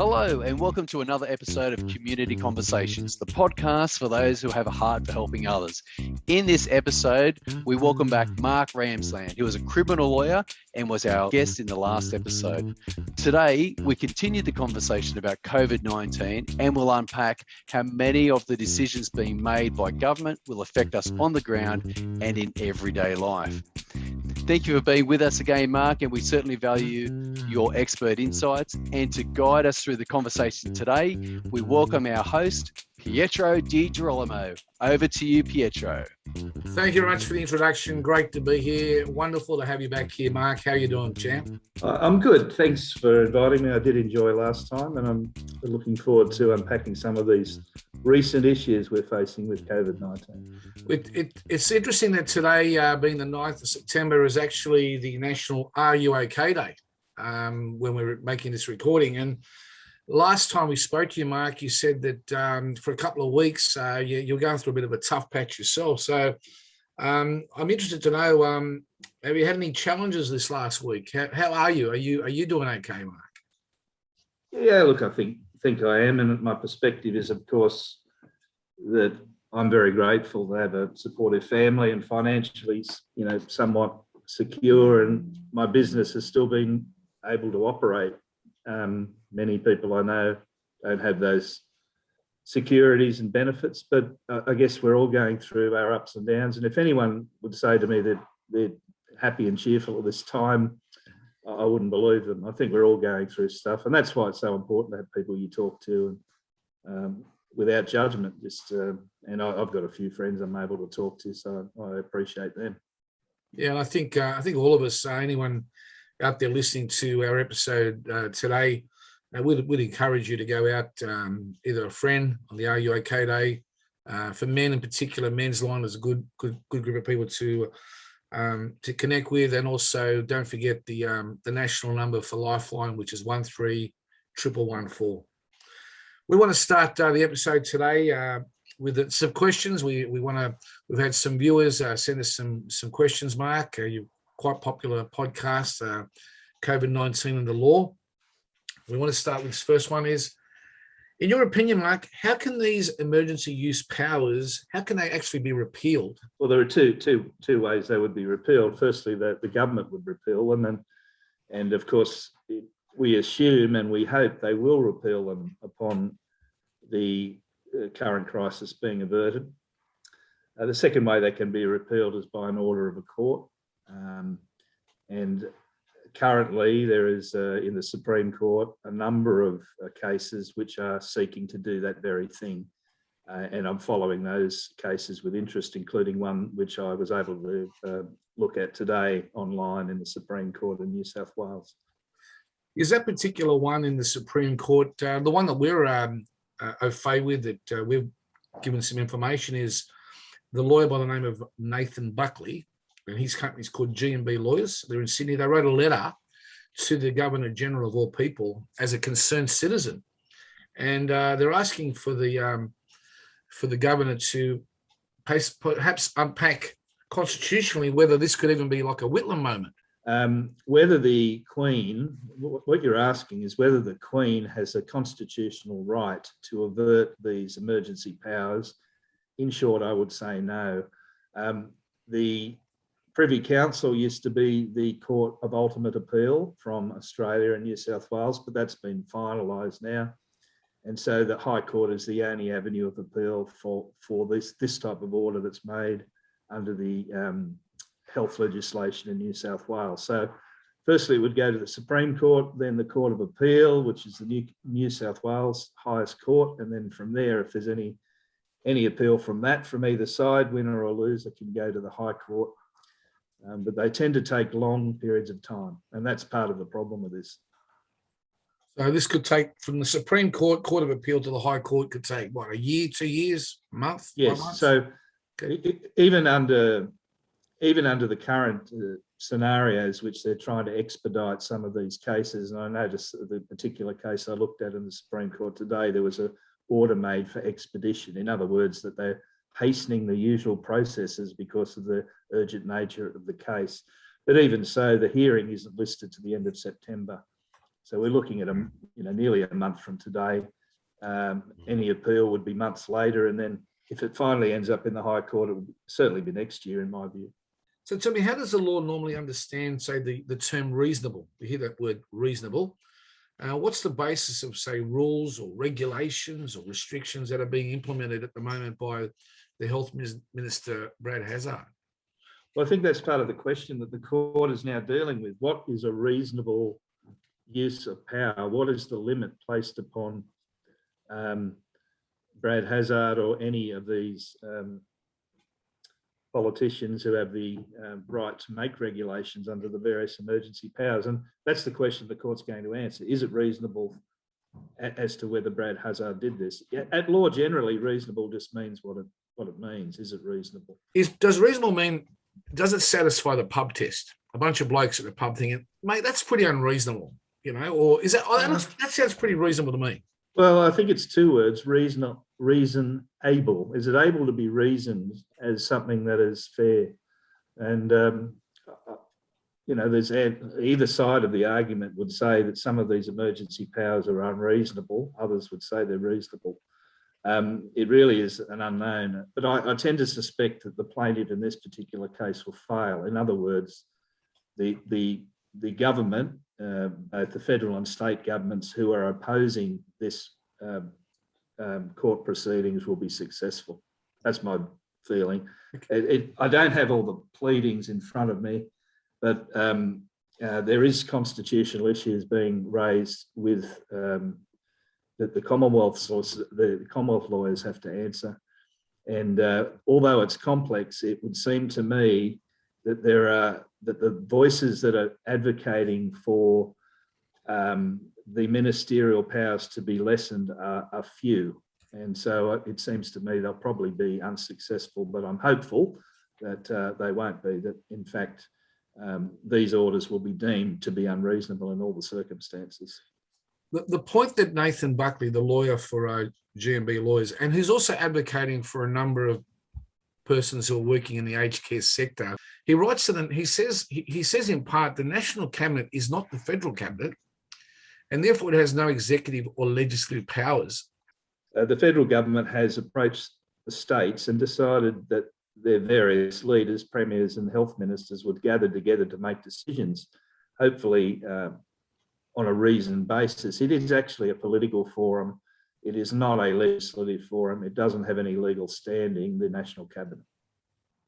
Hello, and welcome to another episode of Community Conversations, the podcast for those who have a heart for helping others. In this episode, we welcome back Mark Ramsland, who is a criminal lawyer and was our guest in the last episode. Today, we continue the conversation about COVID-19 and we'll unpack how many of the decisions being made by government will affect us on the ground and in everyday life. Thank you for being with us again, Mark, and we certainly value your expert insights. And to guide us through the conversation today, we welcome our host, Pietro Di Girolamo. Over to you, Pietro. Thank you very much for the introduction. Great to be here. Wonderful to have you back here, Mark. How are you doing, champ? I'm good. Thanks for inviting me. I did enjoy last time, and I'm looking forward to unpacking some of these recent issues we're facing with COVID-19. It's interesting that today, being the 9th of September, is actually the National Are You OK Day when we're making this recording. And last time we spoke to you, Mark, you said that for a couple of weeks you're going through a bit of a tough patch yourself. So I'm interested to know, have you had any challenges this last week? How are you? Are you doing okay, Mark? Yeah, look, I think I am, and my perspective is, of course, that I'm very grateful to have a supportive family and financially, somewhat secure, and my business has still been able to operate. Many people I know don't have those securities and benefits, but I guess we're all going through our ups and downs. And if anyone would say to me that they're happy and cheerful at this time, I wouldn't believe them. I think we're all going through stuff, and that's why it's so important to have people you talk to and without judgment. And I've got a few friends I'm able to talk to, so I appreciate them. Yeah, and I think all of us, anyone out there listening to our episode today, we'd encourage you to go out, either a friend on the Are You OK Day. For men in particular, Men's Line is a good group of people to connect with, and also don't forget the national number for Lifeline, which is 131114. We want to start the episode today with some questions. We've had some viewers send us some questions, Mark. You're quite popular podcast, COVID-19 and the law. We want to start with this first one is, in your opinion, Mark, how can these emergency use powers, how can they actually be repealed? Well, there are two ways they would be repealed. Firstly, that the government would repeal them, and of course, we assume and we hope they will repeal them upon the current crisis being averted. The second way they can be repealed is by an order of a court. And currently there is in the Supreme Court a number of cases which are seeking to do that very thing. And I'm following those cases with interest, including one which I was able to look at today online in the Supreme Court in New South Wales. Is that particular one in the Supreme Court, the one that we're au fait with, that we've given some information, is the lawyer by the name of Nathan Buckley, and his company's called G&B Lawyers. They're in Sydney. They wrote a letter to the Governor-General of all people as a concerned citizen, and they're asking for the governor to perhaps unpack constitutionally whether this could even be like a Whitlam moment. Whether the Queen, what you're asking is whether the Queen has a constitutional right to avert these emergency powers. In short, I would say no. The Privy Council used to be the Court of Ultimate Appeal from Australia and New South Wales, but that's been finalised now. And so the High Court is the only avenue of appeal for this type of order that's made under the health legislation in New South Wales. So firstly, it would go to the Supreme Court, then the Court of Appeal, which is the New South Wales highest court. And then from there, if there's any appeal from that, from either side, winner or loser, can go to the High Court. But they tend to take long periods of time, and that's part of the problem with this. So this could take, from the Supreme Court, Court of Appeal to the High Court, could take, what, a year, 2 years, a month? Yes, 1 month? so okay. even under the current scenarios, which they're trying to expedite some of these cases, and I noticed the particular case I looked at in the Supreme Court today, there was an order made for expedition. In other words, that they're hastening the usual processes because of the urgent nature of the case. But even so, the hearing isn't listed to the end of September. So we're looking at nearly a month from today. Any appeal would be months later, and then if it finally ends up in the High Court, it will certainly be next year, in my view. So tell me, how does the law normally understand, say, the term reasonable? You hear that word reasonable. What's the basis of, say, rules or regulations or restrictions that are being implemented at the moment by the Health Minister, Brad Hazzard? Well, I think that's part of the question that the court is now dealing with. What is a reasonable use of power? What is the limit placed upon Brad Hazzard or any of these politicians who have the right to make regulations under the various emergency powers? And that's the question the court's going to answer. Is it reasonable as to whether Brad Hazzard did this? At law, generally, reasonable just means what it means. Is it reasonable? Does reasonable mean, does it satisfy the pub test? A bunch of blokes at the pub thinking, mate, that's pretty unreasonable, or is that, that sounds pretty reasonable to me. Well, I think it's two words, reasonable. Is it able to be reasoned as something that is fair? And, there's either side of the argument would say that some of these emergency powers are unreasonable. Others would say they're reasonable. It really is an unknown. But I tend to suspect that the plaintiff in this particular case will fail. In other words, the government, both the federal and state governments who are opposing this court proceedings will be successful. That's my feeling. I don't have all the pleadings in front of me, but there is constitutional issues being raised with that the Commonwealth lawyers have to answer. And although it's complex, it would seem to me that that the voices that are advocating for the ministerial powers to be lessened are few. And so it seems to me they'll probably be unsuccessful, but I'm hopeful that they won't be, that in fact these orders will be deemed to be unreasonable in all the circumstances. The point that Nathan Buckley, the lawyer for GMB Lawyers, and who's also advocating for a number of persons who are working in the aged care sector, he writes to them, he says in part, the National Cabinet is not the federal cabinet, and therefore it has no executive or legislative powers. The federal government has approached the states and decided that their various leaders, premiers and health ministers would gather together to make decisions, hopefully on a reasoned basis. It is actually a political forum. It is not a legislative forum. It doesn't have any legal standing, the National Cabinet.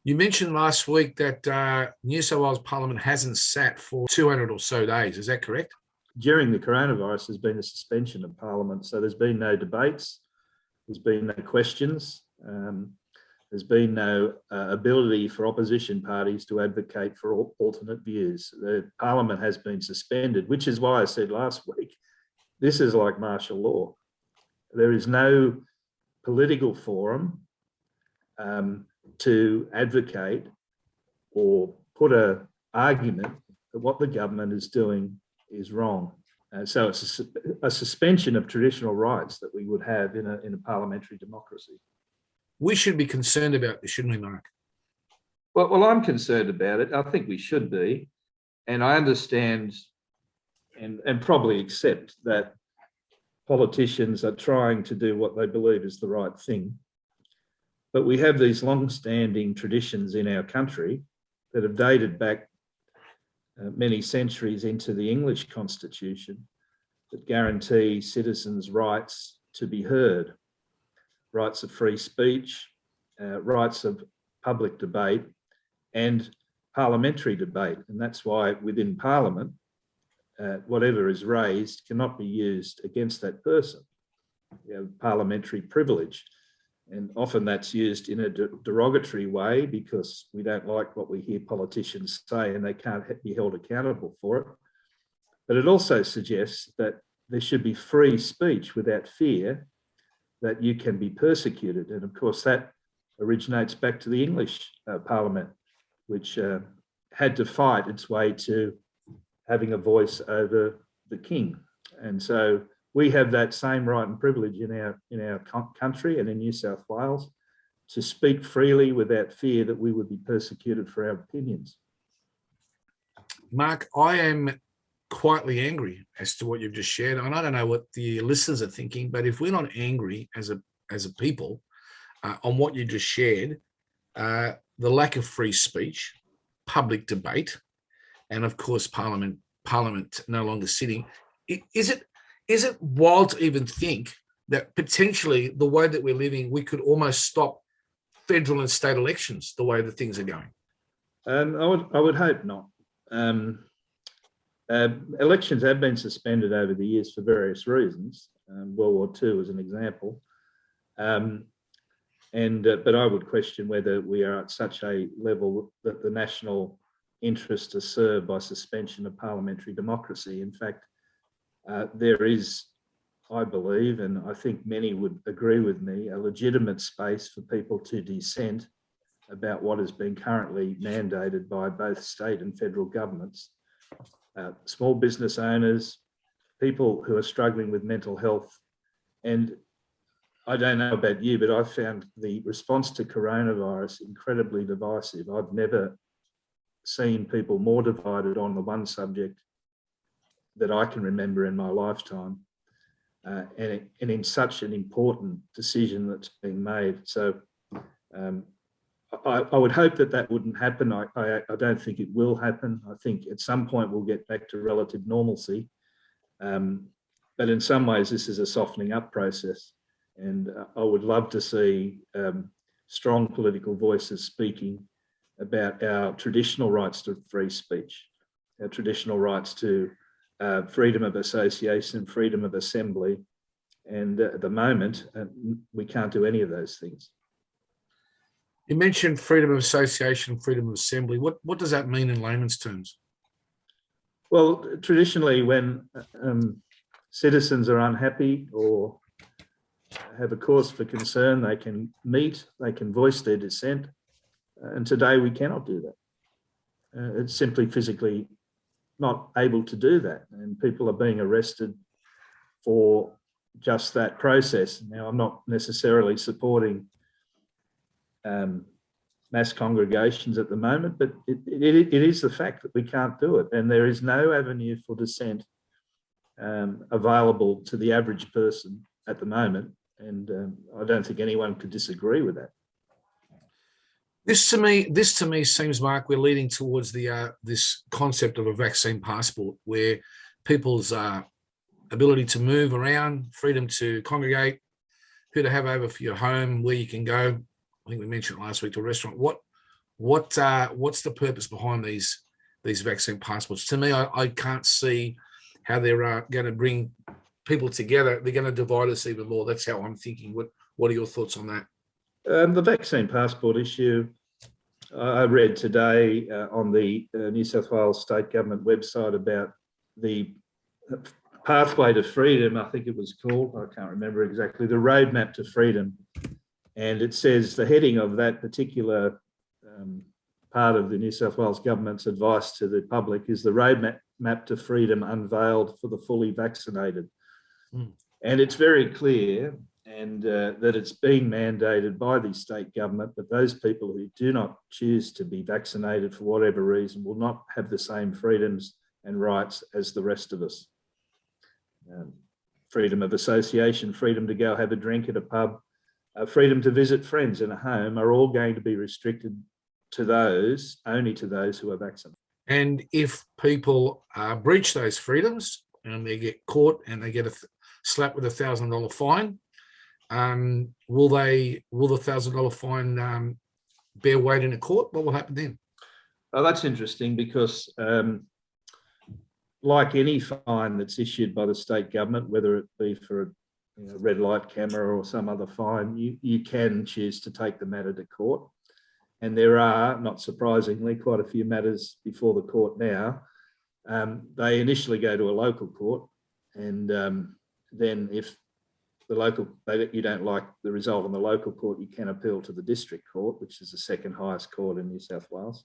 You mentioned last week that New South Wales Parliament hasn't sat for 200 or so days. Is that correct? During the coronavirus, there's been a suspension of Parliament. So there's been no debates. There's been no questions. There's been no ability for opposition parties to advocate for alternate views. The Parliament has been suspended, which is why I said last week, this is like martial law. There is no political forum to advocate or put an argument that what the government is doing is wrong. So it's a suspension of traditional rights that we would have in a parliamentary democracy. We should be concerned about this, shouldn't we, Mark? Well, I'm concerned about it. I think we should be. And I understand and probably accept that politicians are trying to do what they believe is the right thing. But we have these long-standing traditions in our country that have dated back many centuries into the English Constitution that guarantee citizens' rights to be heard, rights of free speech, rights of public debate and parliamentary debate. And that's why within Parliament, whatever is raised cannot be used against that person. You know, parliamentary privilege. And often that's used in a derogatory way because we don't like what we hear politicians say and they can't be held accountable for it. But it also suggests that there should be free speech without fear that you can be persecuted. And of course, that originates back to the English Parliament, which had to fight its way to having a voice over the king. And so we have that same right and privilege in our country and in New South Wales to speak freely without fear that we would be persecuted for our opinions. Mark, I am quietly angry as to what you've just shared. And I don't know what the listeners are thinking, but if we're not angry as a people on what you just shared, the lack of free speech, public debate, and of course Parliament no longer sitting, is it wild to even think that potentially the way that we're living, we could almost stop federal and state elections the way that things are going? I would hope not. Elections have been suspended over the years for various reasons. World War II is an example. But I would question whether we are at such a level that the national interests are served by suspension of parliamentary democracy. In fact, there is, I believe, and I think many would agree with me, a legitimate space for people to dissent about what has been currently mandated by both state and federal governments. Small business owners, people who are struggling with mental health. And I don't know about you, but I've found the response to coronavirus incredibly divisive. I've never seen people more divided on the one subject that I can remember in my lifetime, and in such an important decision that's being made. So I would hope that wouldn't happen. I don't think it will happen. I think at some point we'll get back to relative normalcy. But in some ways, this is a softening up process. And I would love to see strong political voices speaking about our traditional rights to free speech, our traditional rights to freedom of association, freedom of assembly. And at the moment, we can't do any of those things. You mentioned freedom of association, freedom of assembly. What does that mean in layman's terms? Well, traditionally, when citizens are unhappy or have a cause for concern, they can meet, they can voice their dissent. And today we cannot do that. It's simply physically not able to do that. And people are being arrested for just that process. Now, I'm not necessarily supporting mass congregations at the moment, but it is the fact that we can't do it. And there is no avenue for dissent available to the average person at the moment. And I don't think anyone could disagree with that. This to me seems, Mark, we're leading towards this concept of a vaccine passport, where people's ability to move around, freedom to congregate, who to have over for your home, where you can go. I think we mentioned last week to a restaurant. What's the purpose behind these vaccine passports? To me, I can't see how they're going to bring people together. They're going to divide us even more. That's how I'm thinking. What are your thoughts on that? The vaccine passport issue, I read today on the New South Wales State Government website about the pathway to freedom, I think it was called, I can't remember exactly, the roadmap to freedom. And it says the heading of that particular part of the New South Wales Government's advice to the public is the roadmap to freedom unveiled for the fully vaccinated. And it's very clear and that it's being mandated by the state government that those people who do not choose to be vaccinated for whatever reason will not have the same freedoms and rights as the rest of us. Freedom of association, freedom to go have a drink at a pub, freedom to visit friends in a home are all going to be restricted to only to those who are vaccinated. And if people breach those freedoms and they get caught and they get slapped with $1,000 fine, will the $1,000 fine bear weight in a court? What will happen then? Oh, that's interesting because like any fine that's issued by the state government, whether it be for a red light camera or some other fine, you can choose to take the matter to court. And there are, not surprisingly, quite a few matters before the court now. They initially go to a local court, and then if you don't like the result in the local court, you can appeal to the district court, which is the second highest court in New South Wales.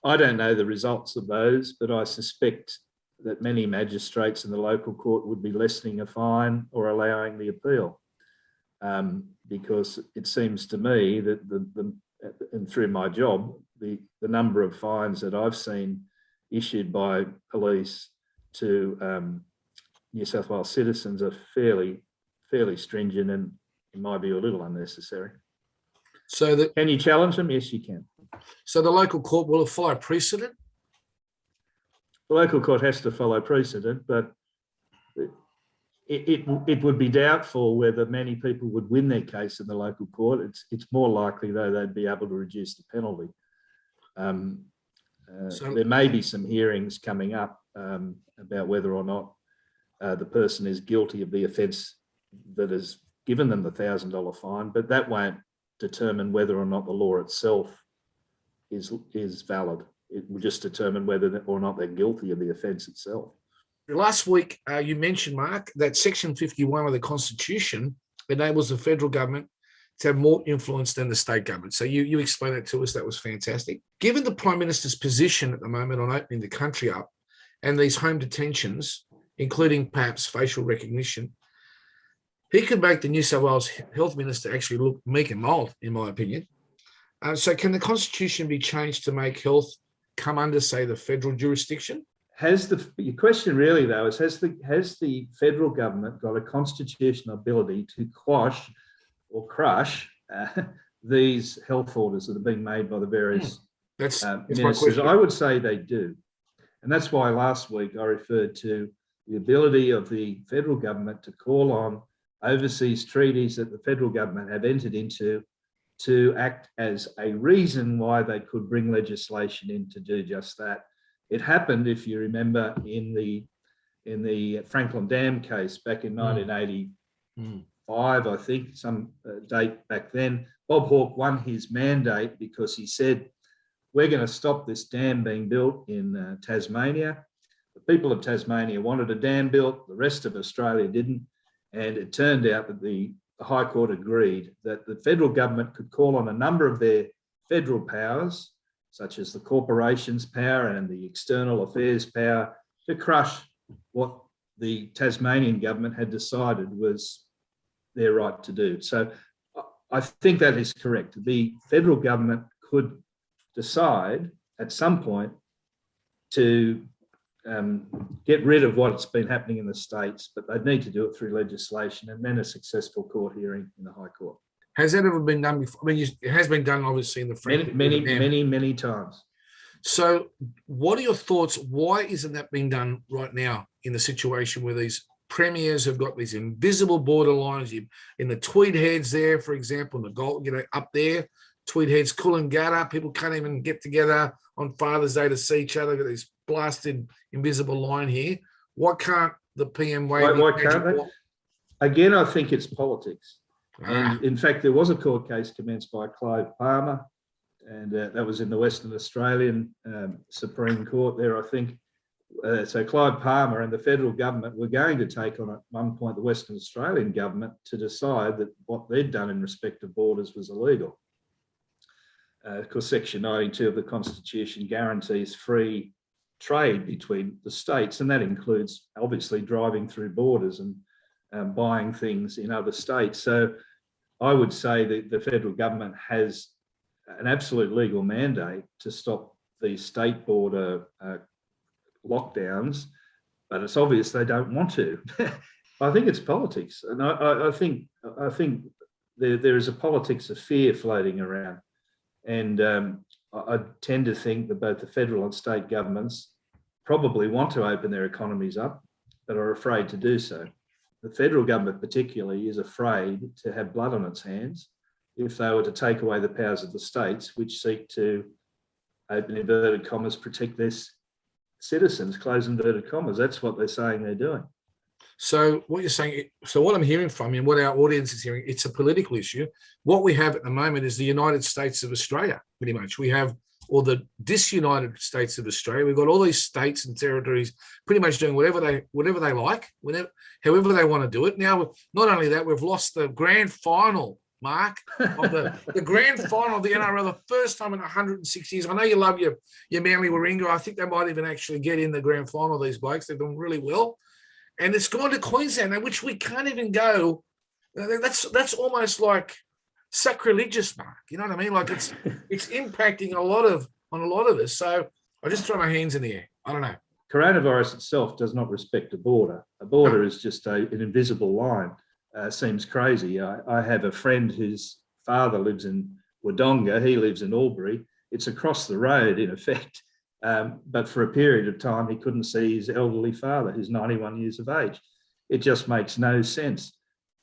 I don't know the results of those, but I suspect that many magistrates in the local court would be lessening a fine or allowing the appeal, because it seems to me that and through my job, the number of fines that I've seen issued by police to New South Wales citizens are fairly stringent and, in my view, a little unnecessary. So can you challenge them? Yes, you can. So the local court will follow precedent? The local court has to follow precedent, but it would be doubtful whether many people would win their case in the local court. It's more likely, though, they'd be able to reduce the penalty. There may be some hearings coming up about whether or not the person is guilty of the offence that has given them the $1,000 fine, but that won't determine whether or not the law itself is valid. It will just determine whether or not they're guilty of the offence itself. Last week, you mentioned, Mark, that Section 51 of the Constitution enables the federal government to have more influence than the state government. So you explained that to us. That was fantastic. Given the Prime Minister's position at the moment on opening the country up and these home detentions, including perhaps facial recognition, he could make the New South Wales Health Minister actually look meek and mild, in my opinion. So can the Constitution be changed to make health come under, say, the federal jurisdiction? Your question really, though, is has the federal government got a constitutional ability to quash or crush these health orders that are being made by the various that's ministers? I would say they do. And that's why last week I referred to the ability of the federal government to call on overseas treaties that the federal government have entered into to act as a reason why they could bring legislation in to do just that. It happened, if you remember, in the Franklin Dam case back in 1985, I think, some date back then. Bob Hawke won his mandate because he said, we're going to stop this dam being built in Tasmania. The people of Tasmania wanted a dam built, the rest of Australia didn't. And it turned out that the High Court agreed that the federal government could call on a number of their federal powers, such as the corporations power and the external affairs power, to crush what the Tasmanian government had decided was their right to do. So I think that is correct. The federal government could decide at some point to get rid of what's been happening in the states, but they'd need to do it through legislation and then a successful court hearing in the High Court. Has that ever been done before? I mean, it has been done, obviously, in the many times. So what are your thoughts? Why isn't that being done right now in the situation where these premiers have got these invisible borderlines in the Tweed Heads there, for example, in the Gold, up there, Tweed Heads, Coolangatta, people can't even get together on Father's Day to see each other. Got this blasted invisible line here. Why can't the PM wait? Why can't they? Again, I think it's politics. And in fact, there was a court case commenced by Clive Palmer, and that was in the Western Australian Supreme Court there, I think. So Clive Palmer and the federal government were going to take on at one point the Western Australian government to decide that what they'd done in respect of borders was illegal. Because Section 92 of the Constitution guarantees free trade between the states, and that includes obviously driving through borders and buying things in other states. So I would say that the federal government has an absolute legal mandate to stop these state border lockdowns, but it's obvious they don't want to. I think it's politics, and I think there is a politics of fear floating around, and I tend to think that both the federal and state governments probably want to open their economies up, but are afraid to do so. The federal government particularly is afraid to have blood on its hands if they were to take away the powers of the states, which seek to, open inverted commas, protect their citizens, close inverted commas. That's what they're saying they're doing. So what you're saying, so what I'm hearing from you and what our audience is hearing, it's a political issue. What we have at the moment is the United States of Australia, pretty much. We have, or the disunited states of Australia. We've got all these states and territories pretty much doing whatever they like, however they want to do it. Now, not only that, we've lost the grand final, Mark, of the grand final of the NRL, the first time in 106 years. I know you love your Manly Warringah. I think they might even actually get in the grand final, these blokes. They're doing really well. And it's gone to Queensland, now, which we can't even go. That's almost like sacrilegious, Mark. You know what I mean? Like it's impacting on a lot of us. So I just throw my hands in the air. I don't know. Coronavirus itself does not respect a border. A border is just an invisible line. Seems crazy. I have a friend whose father lives in Wodonga. He lives in Albury. It's across the road, in effect. But for a period of time, he couldn't see his elderly father, who's 91 years of age. It just makes no sense.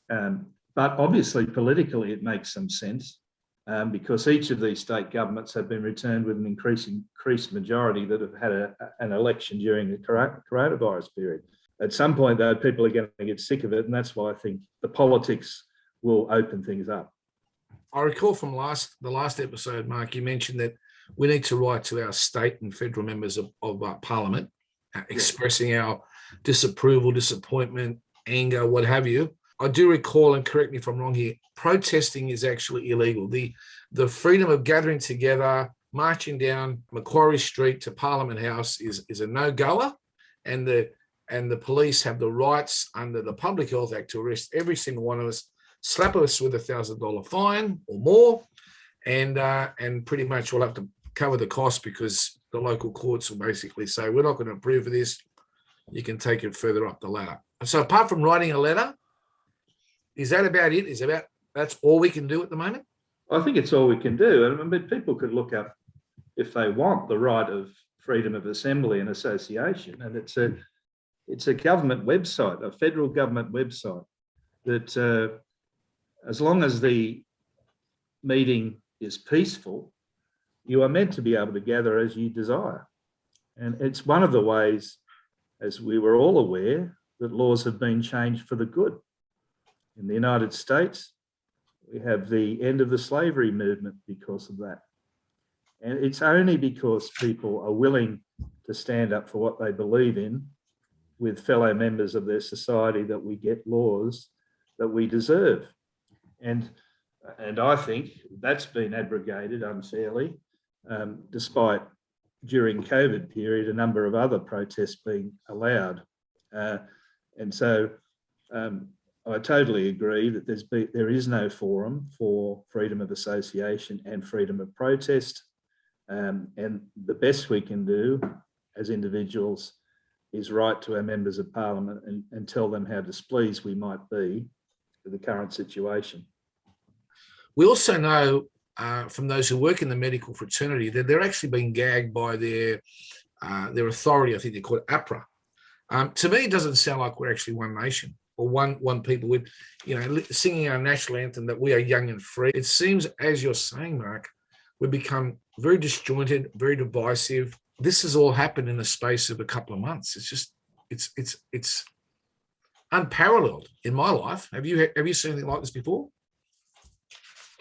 But obviously, politically, it makes some sense because each of these state governments have been returned with an increased majority that have had an election during the coronavirus period. At some point, though, people are going to get sick of it, and that's why I think the politics will open things up. I recall from the last episode, Mark, you mentioned that we need to write to our state and federal members of Parliament, expressing our disapproval, disappointment, anger, what have you. I do recall, and correct me if I'm wrong here, protesting is actually illegal. The freedom of gathering together, marching down Macquarie Street to Parliament House is a no-goer, and the police have the rights under the Public Health Act to arrest every single one of us, slap us with $1,000 fine or more, and pretty much we'll have to cover the cost because the local courts will basically say, we're not going to approve of this. You can take it further up the ladder. So apart from writing a letter, is that about it? That's all we can do at the moment? I think it's all we can do. I mean, people could look up, if they want, the right of freedom of assembly and association, and it's a government website, a federal government website, that as long as the meeting is peaceful, you are meant to be able to gather as you desire. And it's one of the ways, as we were all aware, that laws have been changed for the good. In the United States, we have the end of the slavery movement because of that. And it's only because people are willing to stand up for what they believe in with fellow members of their society that we get laws that we deserve. And I think that's been abrogated unfairly, despite during COVID period, a number of other protests being allowed. And so I totally agree that there is no forum for freedom of association and freedom of protest. And the best we can do as individuals is write to our members of Parliament and tell them how displeased we might be with the current situation. We also know from those who work in the medical fraternity that they're actually being gagged by their authority. I think they're called APRA. To me, it doesn't sound like we're actually one nation or one people with, singing our national anthem that we are young and free. It seems, as you're saying, Mark, we've become very disjointed, very divisive. This has all happened in the space of a couple of months. It's unparalleled in my life. Have you seen anything like this before?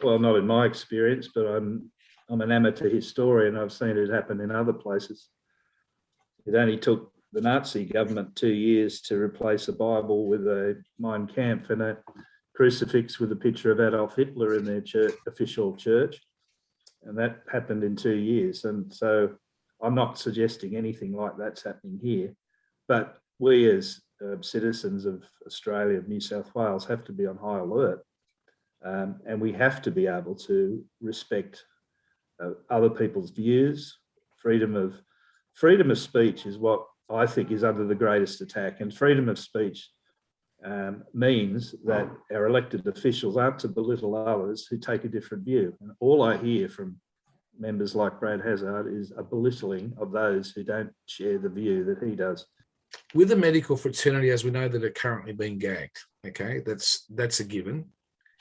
Well, not in my experience, but I'm an amateur historian. I've seen it happen in other places. It only took the Nazi government 2 years to replace a Bible with a Mein Kampf and a crucifix with a picture of Adolf Hitler in their official church. And that happened in 2 years. And so I'm not suggesting anything like that's happening here. But we as citizens of Australia, of New South Wales, have to be on high alert. And we have to be able to respect other people's views. Freedom of speech is what I think is under the greatest attack. And freedom of speech means that our elected officials aren't to belittle others who take a different view. And all I hear from members like Brad Hazard is a belittling of those who don't share the view that he does. With the medical fraternity, as we know, that are currently being gagged, okay, that's a given.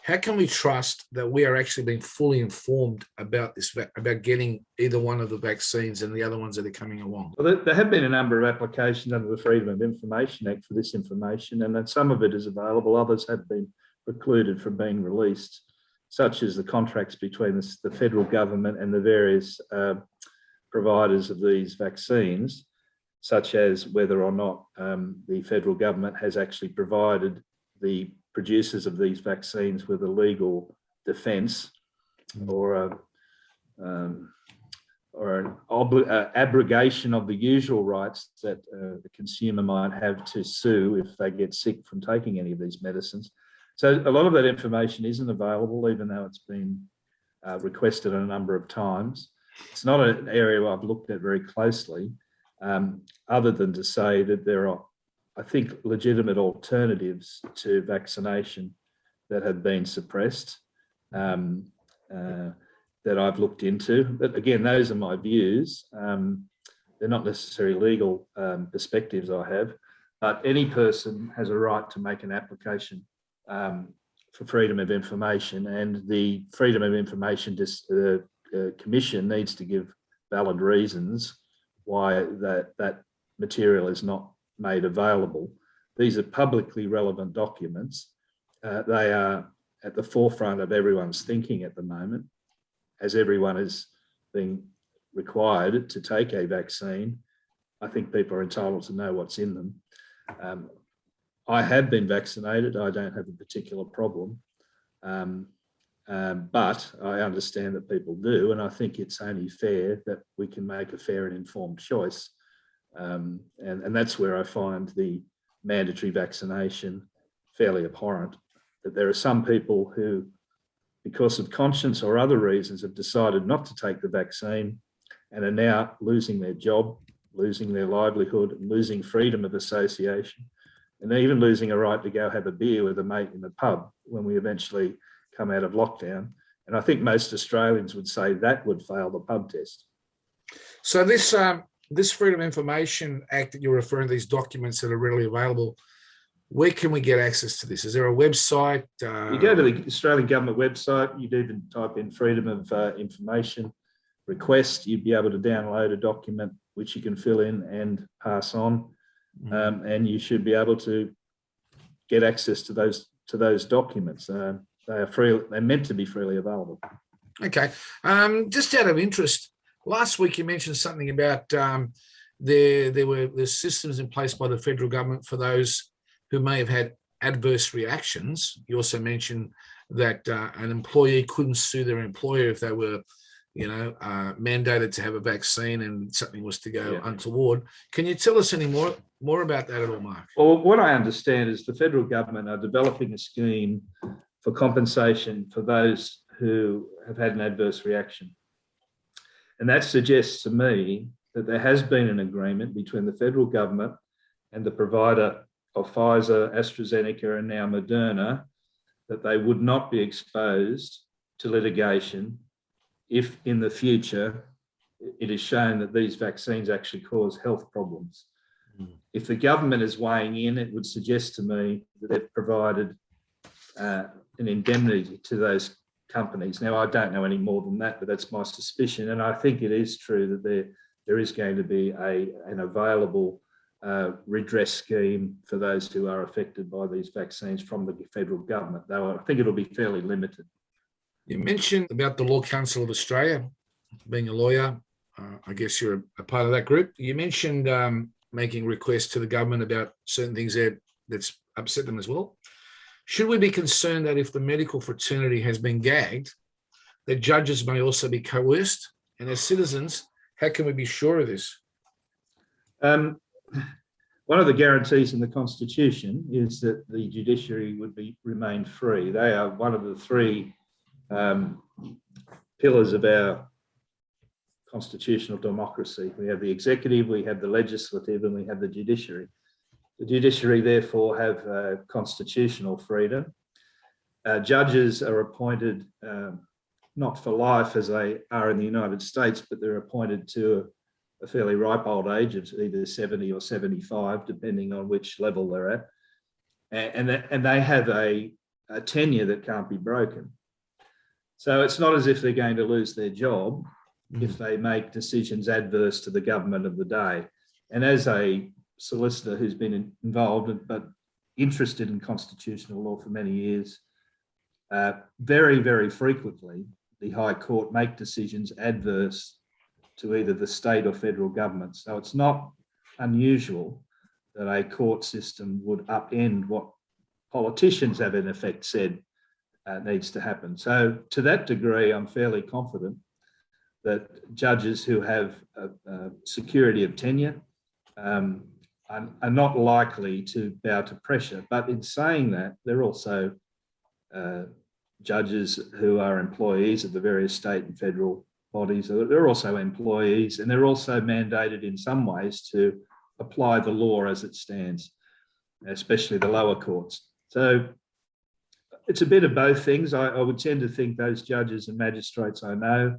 How can we trust that we are actually being fully informed about this, about getting either one of the vaccines and the other ones that are coming along? Well, there have been a number of applications under the Freedom of Information Act for this information, and then some of it is available. Others have been precluded from being released, such as the contracts between the federal government and the various providers of these vaccines, such as whether or not the federal government has actually provided the producers of these vaccines with a legal defence or an abrogation of the usual rights that the consumer might have to sue if they get sick from taking any of these medicines. So a lot of that information isn't available, even though it's been requested a number of times. It's not an area I've looked at very closely. other than to say that there are, I think, legitimate alternatives to vaccination that have been suppressed, that I've looked into. But again, those are my views. They're not necessarily legal perspectives I have, but any person has a right to make an application for freedom of information, and the Freedom of Information Commission needs to give valid reasons why that material is not made available. These are publicly relevant documents. They are at the forefront of everyone's thinking at the moment, as everyone is being required to take a vaccine. I think people are entitled to know what's in them. I have been vaccinated. I don't have a particular problem, but I understand that people do, and I think it's only fair that we can make a fair and informed choice. And that's where I find the mandatory vaccination fairly abhorrent, that there are some people who, because of conscience or other reasons, have decided not to take the vaccine and are now losing their job, losing their livelihood, losing freedom of association, and even losing a right to go have a beer with a mate in the pub when we eventually come out of lockdown. And I think most Australians would say that would fail the pub test. So this Freedom of Information Act that you're referring to, these documents that are readily available, where can we get access to this? Is there a website? You go to the Australian government website, you'd even type in Freedom of Information request, you'd be able to download a document which you can fill in and pass on, and you should be able to get access to those documents. They are free. They're meant to be freely available. Okay. Just out of interest, last week you mentioned something about there were systems in place by the federal government for those who may have had adverse reactions. You also mentioned that an employee couldn't sue their employer if they were, mandated to have a vaccine and something was to go untoward. Can you tell us any more about that at all, Mark? Well, what I understand is the federal government are developing a scheme for compensation for those who have had an adverse reaction. And that suggests to me that there has been an agreement between the federal government and the provider of Pfizer, AstraZeneca, and now Moderna, that they would not be exposed to litigation if in the future it is shown that these vaccines actually cause health problems. If the government is weighing in, it would suggest to me that they've provided an indemnity to those companies. Now, I don't know any more than that, but that's my suspicion. And I think it is true that there is going to be an available redress scheme for those who are affected by these vaccines from the federal government, though I think it'll be fairly limited. You mentioned about the Law Council of Australia, being a lawyer. I guess you're a part of that group. You mentioned making requests to the government about certain things that's upset them as well. Should we be concerned that if the medical fraternity has been gagged, that judges may also be coerced? And as citizens, how can we be sure of this? One of the guarantees in the Constitution is that the judiciary would remain free. They are one of the three pillars of our constitutional democracy. We have the executive, we have the legislative, and we have the judiciary. The judiciary, therefore, have constitutional freedom. Judges are appointed not for life as they are in the United States, but they're appointed to a fairly ripe old age of either 70 or 75, depending on which level they're at. And they have a tenure that can't be broken. So it's not as if they're going to lose their job if they make decisions adverse to the government of the day. And as a solicitor who's been involved but interested in constitutional law for many years, very, very frequently, the High Court make decisions adverse to either the state or federal government. So it's not unusual that a court system would upend what politicians have in effect said needs to happen. So to that degree, I'm fairly confident that judges who have security of tenure are not likely to bow to pressure. But in saying that, they're also judges who are employees of the various state and federal bodies. They're also employees, and they're also mandated in some ways to apply the law as it stands, especially the lower courts. So it's a bit of both things. I would tend to think those judges and magistrates I know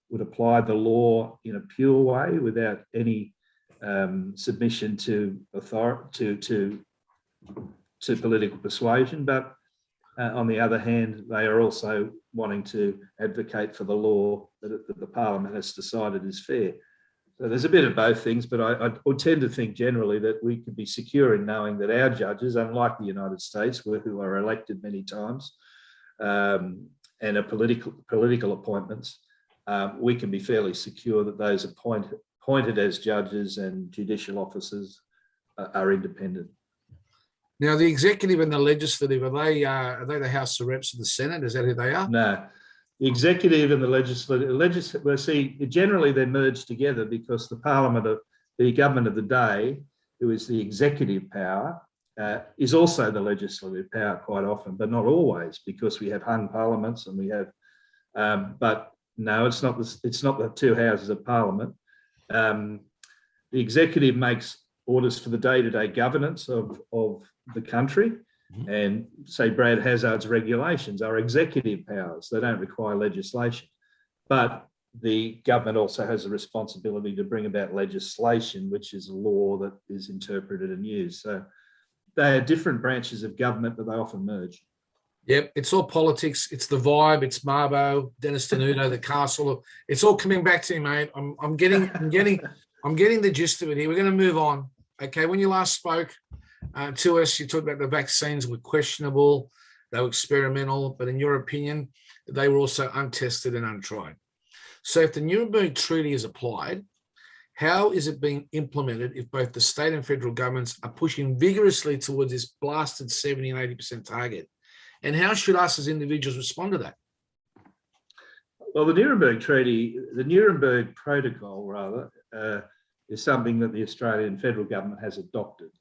would apply the law in a pure way without any submission to authority, to political persuasion. But on the other hand, they are also wanting to advocate for the law that the Parliament has decided is fair. So there's a bit of both things, but I would tend to think generally that we could be secure in knowing that our judges, unlike the United States, who are elected many times and are political appointments, we can be fairly secure that those appointed as judges and judicial officers are independent. Now, the executive and the legislative, are they the House of Reps and the Senate? Is that who they are? No. The executive and the legislative, well, see, generally they're merged together because the the government of the day, who is the executive power, is also the legislative power quite often, but not always, because we have hung parliaments and we have, but no, it's not the two houses of Parliament. The executive makes orders for the day-to-day governance of the country. And say Brad Hazzard's regulations are executive powers. They don't require legislation. But the government also has a responsibility to bring about legislation, which is a law that is interpreted and used. So they are different branches of government, but they often merge. Yep, it's all politics. It's the vibe. It's Marbo, Dennis Tenuto, the castle. It's all coming back to me, mate. I'm getting the gist of it here. We're going to move on. Okay, when you last spoke to us, you talked about the vaccines were questionable, they were experimental, but in your opinion, they were also untested and untried. So if the Nuremberg Treaty is applied, how is it being implemented if both the state and federal governments are pushing vigorously towards this blasted 70 and 80% target? And how should us as individuals respond to that? Well, the Nuremberg Protocol, rather, is something that the Australian federal government has adopted.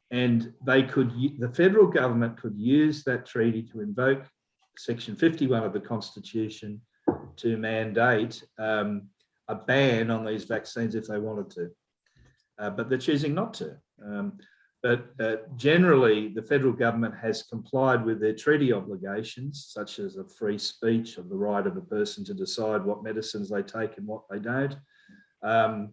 And the federal government could use that treaty to invoke Section 51 of the Constitution to mandate a ban on these vaccines if they wanted to. But they're choosing not to. But generally, the federal government has complied with their treaty obligations, such as a free speech, of the right of a person to decide what medicines they take and what they don't. But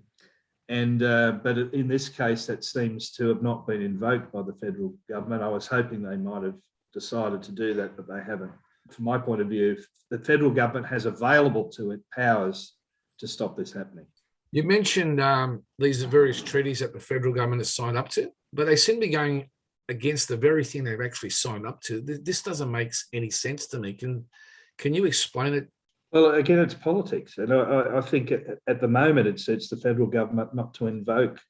in this case, that seems to have not been invoked by the federal government. I was hoping they might have decided to do that, but they haven't. From my point of view, the federal government has available to it powers to stop this happening. You mentioned these various treaties that the federal government has signed up to, but they seem to be going against the very thing they've actually signed up to. This doesn't make any sense to me. Can you explain it? Well, again, it's politics. And I think at the moment it suits the federal government not to invoke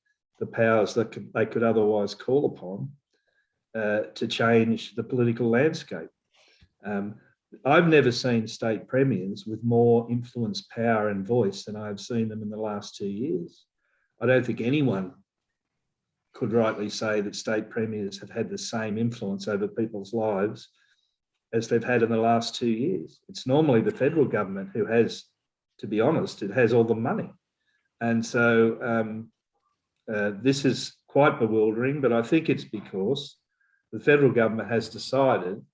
the powers that they could otherwise call upon to change the political landscape. I've never seen state premiers with more influence, power and voice than I've seen them in the last 2 years. I don't think anyone could rightly say that state premiers have had the same influence over people's lives as they've had in the last 2 years. It's normally the federal government who has, to be honest, it has all the money. And so this is quite bewildering, but I think it's because the federal government has decided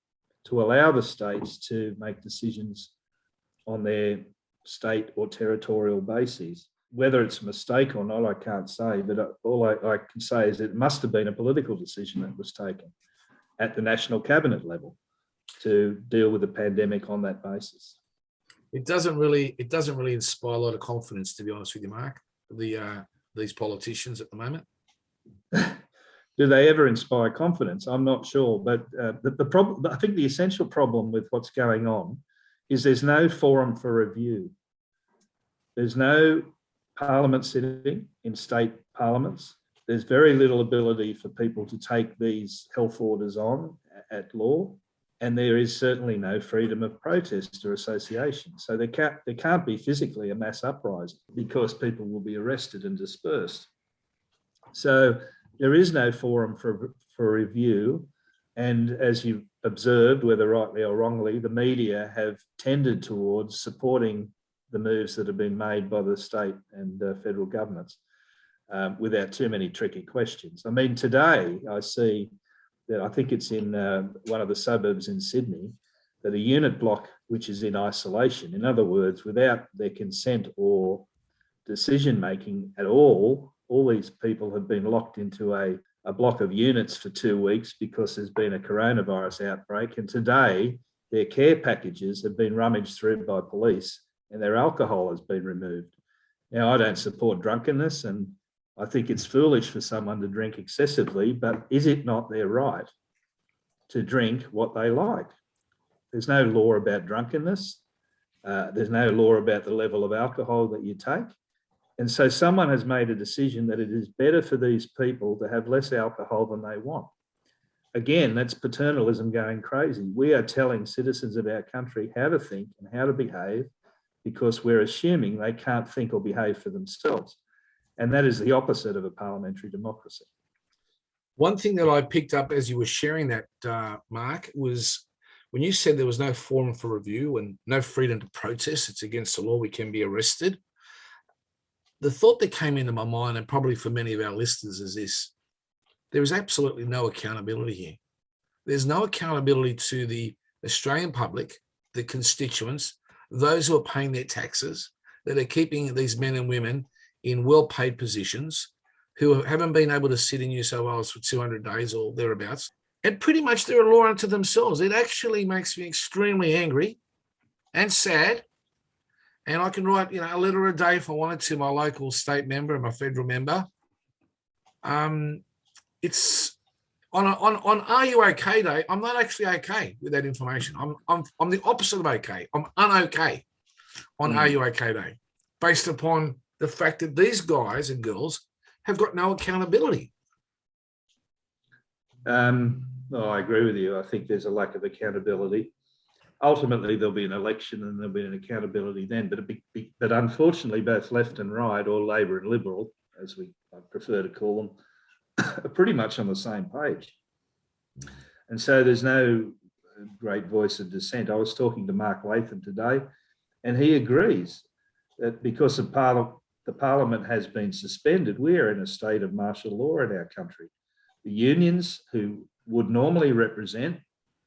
to allow the states to make decisions on their state or territorial bases. Whether it's a mistake or not, I can't say, but all I can say is it must have been a political decision that was taken at the national cabinet level to deal with the pandemic on that basis. It doesn't really inspire a lot of confidence, to be honest with you, Mark, these politicians at the moment. Do they ever inspire confidence? I'm not sure, but the problem, I think the essential problem with what's going on is there's no forum for review. There's no parliament sitting in state parliaments. There's very little ability for people to take these health orders on at law. And there is certainly no freedom of protest or association. So there can't be physically a mass uprising because people will be arrested and dispersed. So there is no forum for review. And as you observed, whether rightly or wrongly, the media have tended towards supporting the moves that have been made by the state and federal governments without too many tricky questions. I mean, today I see that I think it's in one of the suburbs in Sydney, that a unit block which is in isolation, in other words, without their consent or decision making at all these people have been locked into a block of units for 2 weeks because there's been a coronavirus outbreak. And today their care packages have been rummaged through by police and their alcohol has been removed. Now, I don't support drunkenness, and I think it's foolish for someone to drink excessively, but is it not their right to drink what they like? There's no law about drunkenness. There's no law about the level of alcohol that you take. And so someone has made a decision that it is better for these people to have less alcohol than they want. Again, that's paternalism going crazy. We are telling citizens of our country how to think and how to behave because we're assuming they can't think or behave for themselves. And that is the opposite of a parliamentary democracy. One thing that I picked up as you were sharing that, Mark, was when you said there was no forum for review and no freedom to protest, it's against the law, we can be arrested. The thought that came into my mind, and probably for many of our listeners, is this: there is absolutely no accountability here. There's no accountability to the Australian public, the constituents, those who are paying their taxes, that are keeping these men and women in well-paid positions, who haven't been able to sit in New South Wales for 200 days or thereabouts. And pretty much they're a law unto themselves. It actually makes me extremely angry and sad. And I can write, a letter a day if I wanted to my local state member and my federal member. It's on Are You OK Day? I'm not actually okay with that information. I'm the opposite of okay. I'm un-okay on Are You OK Day, based upon the fact that these guys and girls have got no accountability. I agree with you. I think there's a lack of accountability. Ultimately, there'll be an election and there'll be an accountability then. But unfortunately, both left and right, or Labor and Liberal, as I prefer to call them, are pretty much on the same page. And so there's no great voice of dissent. I was talking to Mark Latham today, and he agrees that because of the Parliament has been suspended, we are in a state of martial law in our country. The unions, who would normally represent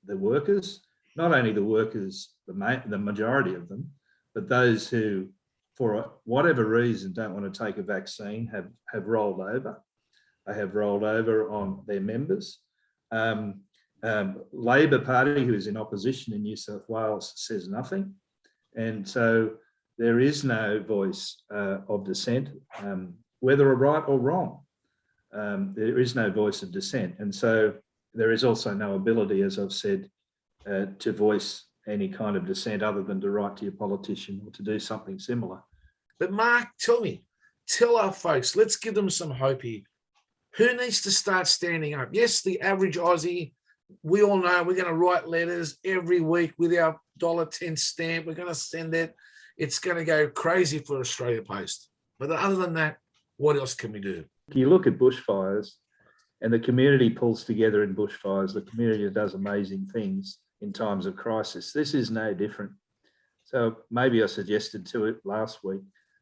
the workers, not only the workers, the majority of them, but those who, for whatever reason, don't want to take a vaccine, have rolled over. They have rolled over on their members. Labor Party, who is in opposition in New South Wales, says nothing. And so there is no voice of dissent, whether right or wrong. There is no voice of dissent. And so there is also no ability, as I've said, to voice any kind of dissent other than to write to your politician or to do something similar. But Mark, tell our folks, let's give them some hope here. Who needs to start standing up? Yes, the average Aussie, we all know we're going to write letters every week with our $1.10 stamp. We're going to send it. It's going to go crazy for Australia Post. But other than that, what else can we do? You look at bushfires, and the community pulls together in bushfires. The community does amazing things in times of crisis. This is no different. So maybe I suggested to it last week,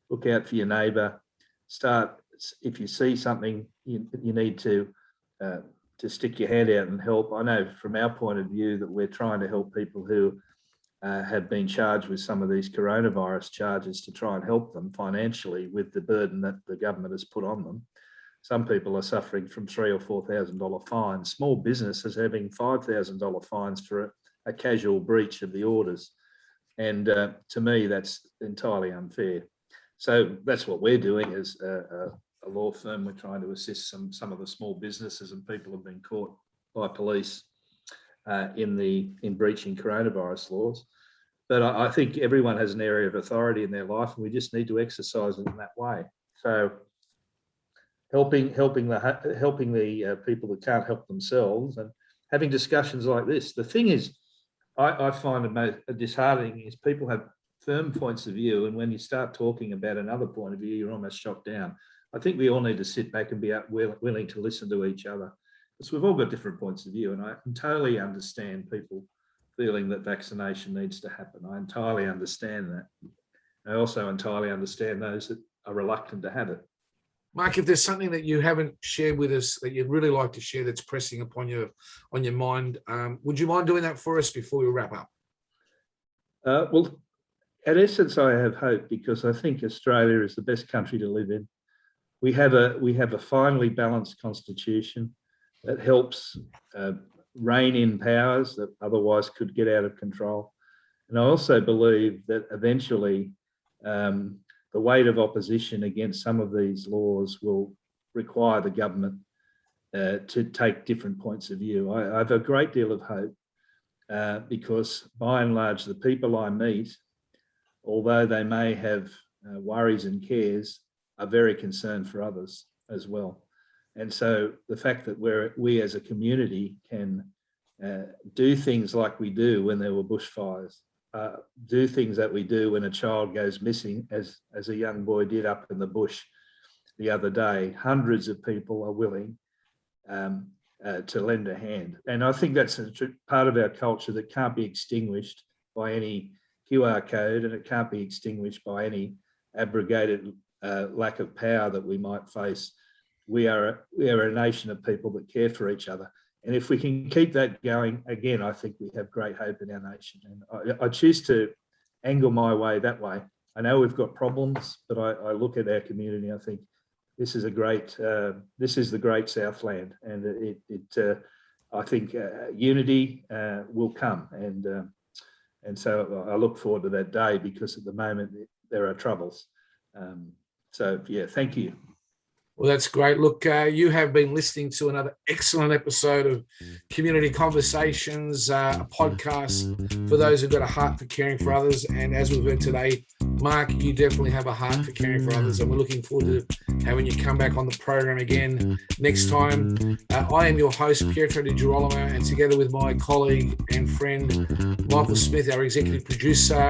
look out for your neighbour. If you see something, you need to stick your hand out and help. I know from our point of view that we're trying to help people who have been charged with some of these coronavirus charges to try and help them financially with the burden that the government has put on them. Some people are suffering from $3,000 or $4,000 fines. Small businesses having $5,000 fines for a casual breach of the orders. And to me, that's entirely unfair. So that's what we're doing as a law firm. We're trying to assist some of the small businesses, and people have been caught by police in breaching coronavirus laws. But I think everyone has an area of authority in their life, and we just need to exercise it in that way. So helping the people that can't help themselves, and having discussions like this. The thing is, I find it most disheartening is people have firm points of view, and when you start talking about another point of view, you're almost shot down. I think we all need to sit back and be willing to listen to each other, because we've all got different points of view, and I can totally understand people feeling that vaccination needs to happen. I entirely understand that. I also entirely understand those that are reluctant to have it. Mark, if there's something that you haven't shared with us that you'd really like to share that's pressing upon your mind, would you mind doing that for us before we wrap up? Well, at essence, I have hope because I think Australia is the best country to live in. We have a finely balanced constitution that helps rein in powers that otherwise could get out of control. And I also believe that eventually the weight of opposition against some of these laws will require the government to take different points of view. I have a great deal of hope because by and large, the people I meet, although they may have worries and cares, are very concerned for others as well. And so the fact that we as a community can do things like we do when there were bushfires, do things that we do when a child goes missing, as a young boy did up in the bush the other day. Hundreds of people are willing to lend a hand. And I think that's a part of our culture that can't be extinguished by any QR code, and it can't be extinguished by any abrogated lack of power that we might face. We are a nation of people that care for each other. And if we can keep that going, again, I think we have great hope in our nation. And I choose to angle my way that way. I know we've got problems, but I look at our community, I think this is the great Southland. And I think unity will come. And so I look forward to that day because at the moment there are troubles. So yeah, thank you. Well, that's great. Look, you have been listening to another excellent episode of Community Conversations, a podcast for those who've got a heart for caring for others. And as we've heard today, Mark, you definitely have a heart for caring for others. And we're looking forward to having you come back on the program again next time. I am your host, Pietro Di Girolamo, and together with my colleague and friend, Michael Smith, our executive producer,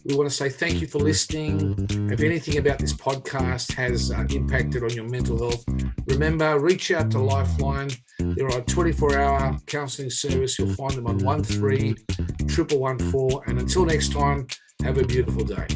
we want to say thank you for listening. If anything about this podcast has impacted on your mental health, remember, reach out to Lifeline. They're a 24-hour counselling service. You'll find them on 13 1114. And until next time, have a beautiful day.